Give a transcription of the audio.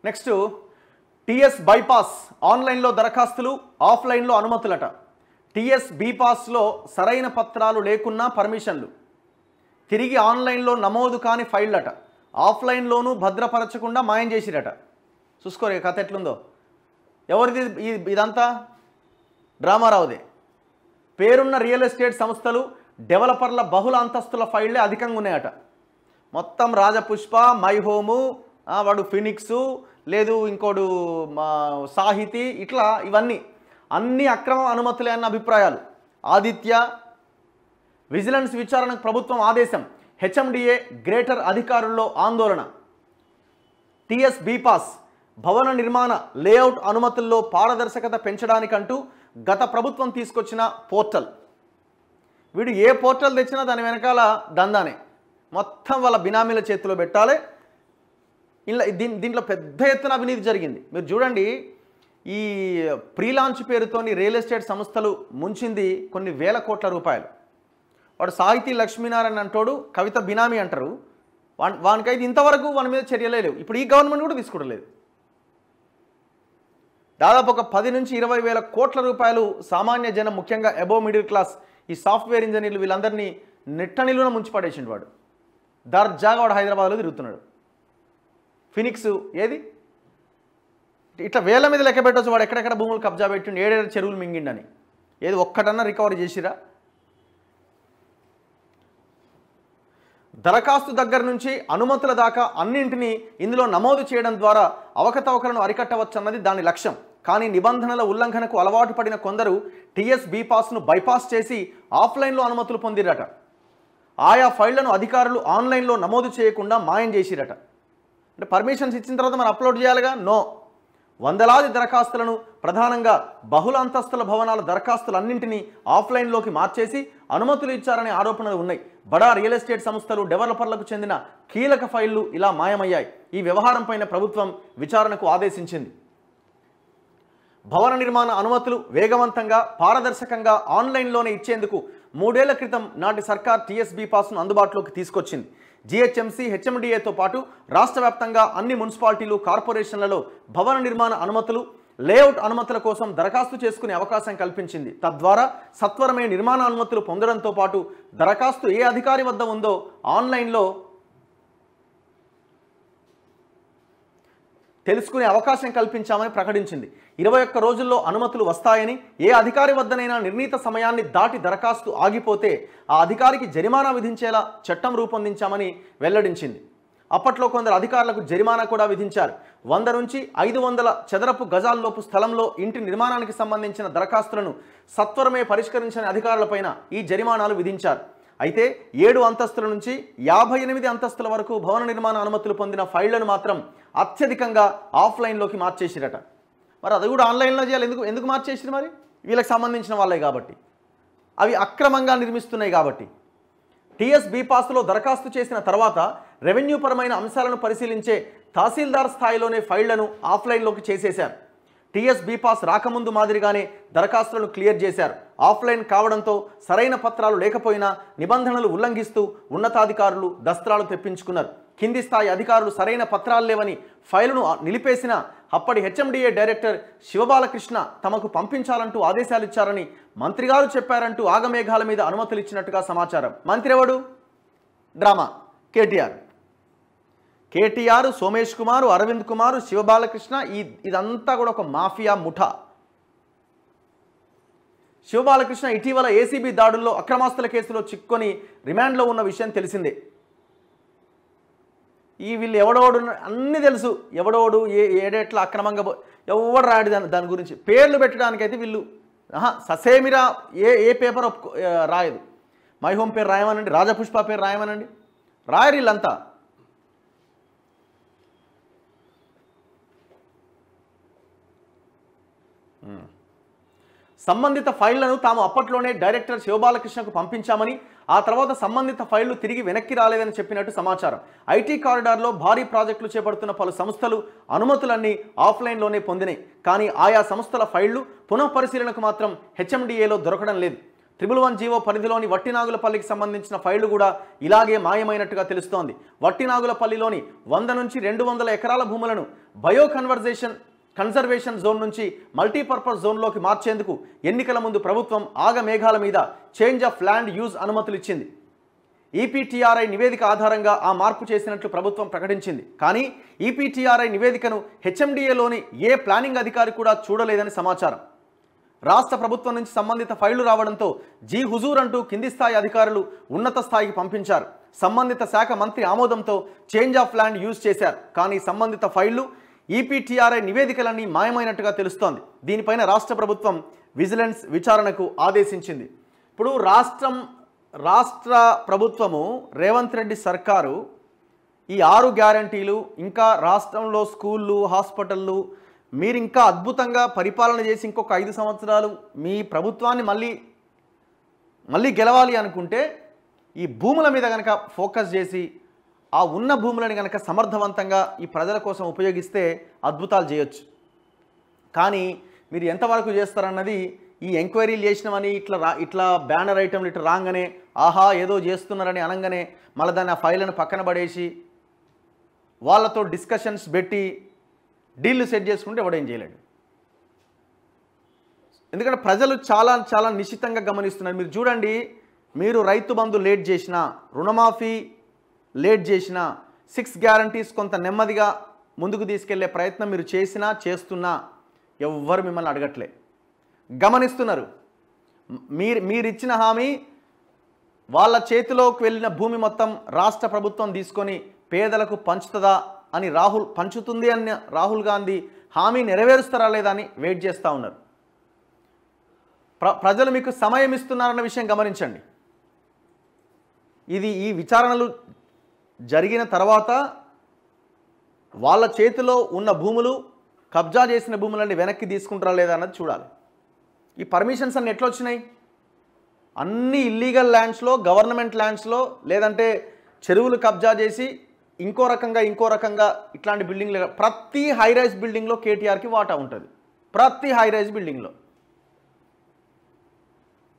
Next TS bypass ఆన్లైన్లో దరఖాస్తులు, ఆఫ్లైన్లో అనుమతులట. టీఎస్ బీపాస్లో సరైన పత్రాలు లేకున్నా పర్మిషన్లు, తిరిగి ఆన్లైన్లో నమోదు కాని ఫైళ్ళట, ఆఫ్లైన్లోనూ భద్రపరచకుండా మాయం చేసిరట. చూసుకోరే కథ ఎట్లుందో. ఎవరిది ఇదంతా? డ్రామారావుదే. పేరున్న రియల్ ఎస్టేట్ సంస్థలు, డెవలపర్ల బహుళ అంతస్తుల ఫైళ్లే అధికంగా ఉన్నాయట. మొత్తం రాజపుష్ప, మై హోము, వాడు ఫినిక్సు, లేదు ఇంకోడు సాహితీ, ఇట్లా ఇవన్నీ అన్ని అక్రమ అనుమతులే అన్న అభిప్రాయాలు. ఆదిత్య విజిలెన్స్ విచారణకు ప్రభుత్వం ఆదేశం. హెచ్ఎండిఏ గ్రేటర్ అధికారుల్లో ఆందోళన. టీఎస్ బీపాస్ భవన నిర్మాణ లేఅవుట్ అనుమతుల్లో పారదర్శకత పెంచడానికంటూ గత ప్రభుత్వం తీసుకొచ్చిన పోర్టల్. వీడు ఏ పోర్టల్ తెచ్చినా దాని వెనకాల దందానే. మొత్తం వాళ్ళ బినామీల చేతిలో పెట్టాలి. ఇలా దీంట్లో పెద్ద ఎత్తున అవినీతి జరిగింది. మీరు చూడండి, ఈ ప్రీలాంచ్ పేరుతోని రియల్ ఎస్టేట్ సంస్థలు ముంచింది కొన్ని వేల కోట్ల రూపాయలు. వాడు సాహితీ లక్ష్మీనారాయణ అంటోడు, కవిత బినామీ అంటారు. వానికైతే ఇంతవరకు వాని మీద చర్యలే లేవు. ఇప్పుడు ఈ గవర్నమెంట్ కూడా తీసుకోవట్లేదు. దాదాపు ఒక 10 నుంచి 20 వేల కోట్ల రూపాయలు సామాన్య జనం, ముఖ్యంగా అబోవ్ మిడిల్ క్లాస్, ఈ సాఫ్ట్వేర్ ఇంజనీర్లు వీళ్ళందరినీ నెట్టనిలున ముంచి పడేసిండు వాడు. దర్జాగా వాడు హైదరాబాద్లో తిరుగుతున్నాడు. ఫినిక్స్ ఏది ఇట్లా వేల మీద లెక్క పెట్టవచ్చు. వాడు ఎక్కడెక్కడ భూములు కబ్జా పెట్టిండు, ఏడేడు చెరువులు మింగిండని. ఏది ఒక్కటన్నా రికవరీ చేసిరా? దరఖాస్తు దగ్గర నుంచి అనుమతుల దాకా అన్నింటినీ ఇందులో నమోదు చేయడం ద్వారా అవకతవకలను అరికట్టవచ్చన్నది దాని లక్ష్యం. కానీ నిబంధనల ఉల్లంఘనకు అలవాటు పడిన కొందరు టీఎస్ బీపాస్ను బైపాస్ చేసి ఆఫ్లైన్లో అనుమతులు పొందిరట. ఆయా ఫైళ్లను అధికారులు ఆన్లైన్లో నమోదు చేయకుండా మాయం చేసిరట. అంటే పర్మిషన్స్ ఇచ్చిన తర్వాత మనం అప్లోడ్ చేయాలిగా? నో. వందలాది దరఖాస్తులను, ప్రధానంగా బహుళ అంతస్తుల భవనాల దరఖాస్తులన్నింటినీ ఆఫ్లైన్లోకి మార్చేసి అనుమతులు ఇచ్చారనే ఆరోపణలు ఉన్నాయి. బడా రియల్ ఎస్టేట్ సంస్థలు, డెవలపర్లకు చెందిన కీలక ఫైళ్లు ఇలా మాయమయ్యాయి. ఈ వ్యవహారంపైన ప్రభుత్వం విచారణకు ఆదేశించింది. భవన నిర్మాణ అనుమతులు వేగవంతంగా, పారదర్శకంగా ఆన్లైన్లోనే ఇచ్చేందుకు 3 ఏళ్ల క్రితం నాటి సర్కార్ టీఎస్ బీపాస్ను అందుబాటులోకి తీసుకొచ్చింది. జిహెచ్ఎంసీ, హెచ్ఎండిఏతో పాటు రాష్ట్ర వ్యాప్తంగా అన్ని మున్సిపాలిటీలు, కార్పొరేషన్లలో భవన నిర్మాణ అనుమతులు, లేఅవుట్ అనుమతుల కోసం దరఖాస్తు చేసుకునే అవకాశం కల్పించింది. తద్వారా సత్వరమే నిర్మాణ అనుమతులు పొందడంతో పాటు దరఖాస్తు ఏ అధికారి వద్ద ఉందో ఆన్లైన్లో తెలుసుకునే అవకాశం కల్పించామని ప్రకటించింది. 21 రోజుల్లో అనుమతులు వస్తాయని, ఏ అధికారి వద్దనైనా నిర్ణీత సమయాన్ని దాటి దరఖాస్తు ఆగిపోతే ఆ అధికారికి జరిమానా విధించేలా చట్టం రూపొందించామని వెల్లడించింది. అప్పట్లో కొందరు అధికారులకు జరిమానా కూడా విధించారు. 100 నుంచి 500 చదరపు గజాల్లోపు స్థలంలో ఇంటి నిర్మాణానికి సంబంధించిన దరఖాస్తులను సత్వరమే పరిష్కరించని అధికారులపైన ఈ జరిమానాలు విధించారు. అయితే 7 అంతస్తుల నుంచి 58 అంతస్తుల వరకు భవన నిర్మాణ అనుమతులు పొందిన ఫైళ్లను మాత్రం అత్యధికంగా ఆఫ్లైన్లోకి మార్చేసిరట. మరి అది కూడా ఆన్లైన్లో చేయాలి. ఎందుకు మార్చేసిరు? మరి వీళ్ళకి సంబంధించిన వాళ్ళే కాబట్టి, అవి అక్రమంగా నిర్మిస్తున్నాయి కాబట్టి. టీఎస్ బీపాస్లో దరఖాస్తు చేసిన తర్వాత రెవెన్యూ పరమైన అంశాలను పరిశీలించే తహసీల్దార్ స్థాయిలోనే ఫైళ్లను ఆఫ్లైన్లోకి చేసేశారు. టీఎస్ బీపాస్ రాకముందు మాదిరిగానే దరఖాస్తులను క్లియర్ చేశారు. ఆఫ్లైన్ కావడంతో సరైన పత్రాలు లేకపోయినా నిబంధనలు ఉల్లంఘిస్తూ ఉన్నతాధికారులు దస్త్రాలు తెప్పించుకున్నారు. కింది స్థాయి అధికారులు సరైన పత్రాలు లేవని ఫైలును నిలిపేసిన అప్పటి హెచ్ఎండిఏ డైరెక్టర్ శివబాలకృష్ణ తమకు పంపించాలంటూ ఆదేశాలు ఇచ్చారని మంత్రిగారు చెప్పారంటూ ఆగమేఘాల మీద అనుమతులు ఇచ్చినట్టుగా సమాచారం. మంత్రి ఎవడు? డ్రామా కేటీఆర్, సోమేష్ కుమార్, అరవింద్ కుమార్, శివబాలకృష్ణ, ఇదంతా కూడా ఒక మాఫియా ముఠా. శివబాలకృష్ణ ఇటీవల ఏసీబీ దాడుల్లో అక్రమాస్తుల కేసులో చిక్కుకొని రిమాండ్లో ఉన్న విషయం తెలిసిందే. వీళ్ళు ఎవడోడు అన్నీ తెలుసు. ఎవడోడు ఏడేట్లా అక్రమంగా ఎవడు రాడు దాని గురించి. పేర్లు పెట్టడానికైతే వీళ్ళు ససేమిరా ఏ పేపర్ రాయదు. మై హోమ్ పేరు రాయమనండి, రాజపుష్ప పేరు రాయమనండి, రాయరు వీళ్ళంతా. సంబంధిత ఫైళ్లను తాము అప్పట్లోనే డైరెక్టర్ శివబాలకృష్ణకు పంపించామని, ఆ తర్వాత సంబంధిత ఫైళ్లు తిరిగి వెనక్కి రాలేదని చెప్పినట్టు సమాచారం. ఐటీ కారిడార్లో భారీ ప్రాజెక్టులు చేపడుతున్న పలు సంస్థలు అనుమతులన్నీ ఆఫ్లైన్లోనే పొందినాయి. కానీ ఆయా సంస్థల ఫైళ్లు పునఃపరిశీలనకు మాత్రం హెచ్ఎండిఏలో దొరకడం లేదు. 111 జీవో పరిధిలోని వట్టినాగులపల్లికి సంబంధించిన ఫైళ్లు కూడా ఇలాగే మాయమైనట్టుగా తెలుస్తోంది. వట్టినాగులపల్లిలోని 100 నుంచి 200 ఎకరాల భూములను కన్జర్వేషన్ జోన్ నుంచి మల్టీపర్పస్ జోన్లోకి మార్చేందుకు ఎన్నికల ముందు ప్రభుత్వం ఆగమేఘాల మీద చేంజ్ ఆఫ్ ల్యాండ్ యూజ్ అనుమతులు ఇచ్చింది. ఈపీటీఆర్ఐ నివేదిక ఆధారంగా ఆ మార్పు చేసినట్లు ప్రభుత్వం ప్రకటించింది. కానీ ఈపీటీఆర్ఐ నివేదికను హెచ్ఎండిఏలోని ఏ ప్లానింగ్ అధికారి కూడా చూడలేదని సమాచారం. రాష్ట్ర ప్రభుత్వం నుంచి సంబంధిత ఫైళ్లు రావడంతో జీ హుజూర్ అంటూ కింది స్థాయి అధికారులు ఉన్నత స్థాయికి పంపించారు. సంబంధిత శాఖ మంత్రి ఆమోదంతో చేంజ్ ఆఫ్ ల్యాండ్ యూజ్ చేశారు. కానీ సంబంధిత ఫైళ్లు ఈపీటీఆర్ఐ నివేదికలన్నీ మాయమైనట్టుగా తెలుస్తోంది. దీనిపైన రాష్ట్ర ప్రభుత్వం విజిలెన్స్ విచారణకు ఆదేశించింది. ఇప్పుడు రాష్ట్ర ప్రభుత్వము రేవంత్ రెడ్డి సర్కారు ఈ 6 గ్యారంటీలు, ఇంకా రాష్ట్రంలో స్కూళ్ళు, హాస్పిటళ్ళు, మీరు ఇంకా అద్భుతంగా పరిపాలన చేసి ఇంకొక 5 సంవత్సరాలు మీ ప్రభుత్వాన్ని మళ్ళీ గెలవాలి అనుకుంటే ఈ భూముల మీద కనుక ఫోకస్ చేసి ఆ ఉన్న భూములను కనుక సమర్థవంతంగా ఈ ప్రజల కోసం ఉపయోగిస్తే అద్భుతాలు చేయొచ్చు. కానీ మీరు ఎంతవరకు చేస్తారన్నది ఈ ఎంక్వైరీలు చేసినామని ఇట్లా బ్యానర్ ఐటమ్లు ఇట్లా రాగానే ఆహా ఏదో చేస్తున్నారని అనగానే మళ్ళీ దాన్ని ఆ ఫైళ్ళను పక్కన పడేసి వాళ్ళతో డిస్కషన్స్ పెట్టి డీల్లు సెట్ చేసుకుంటే ఎవడేం చేయలేడు. ఎందుకంటే ప్రజలు చాలా చాలా నిశ్చితంగా గమనిస్తున్నారు. మీరు చూడండి, మీరు రైతు బంధు లేట్ చేసినా, రుణమాఫీ లేట్ చేసినా, 6 గ్యారంటీస్ కొంత నెమ్మదిగా ముందుకు తీసుకెళ్లే ప్రయత్నం మీరు చేస్తున్నా ఎవ్వరు మిమ్మల్ని అడగట్లే, గమనిస్తున్నారు. మీరిచ్చిన హామీ వాళ్ళ చేతిలోకి వెళ్ళిన భూమి మొత్తం రాష్ట్ర ప్రభుత్వం తీసుకొని పేదలకు పంచుతుందా అని పంచుతుంది అని రాహుల్ గాంధీ హామీ నెరవేరుస్తారా లేదా అని వెయిట్ చేస్తూ ఉన్నారు. ప్రజలు మీకు సమయం ఇస్తున్నారన్న విషయం గమనించండి. ఈ విచారణలు జరిగిన తర్వాత వాళ్ళ చేతిలో ఉన్న భూములు, కబ్జా చేసిన భూములన్నీ వెనక్కి తీసుకుంటారా లేదా అన్నది చూడాలి. ఈ పర్మిషన్స్ అన్నీ ఎట్లా వచ్చినాయి? అన్ని ఇల్లీగల్ ల్యాండ్స్లో, గవర్నమెంట్ ల్యాండ్స్లో, లేదంటే చెరువులు కబ్జా చేసి ఇంకో రకంగా ఇట్లాంటి బిల్డింగ్లు, ప్రతి హైరైజ్ బిల్డింగ్లో కేటీఆర్కి వాటా ఉంటుంది. ప్రతి హైరైజ్ బిల్డింగ్లో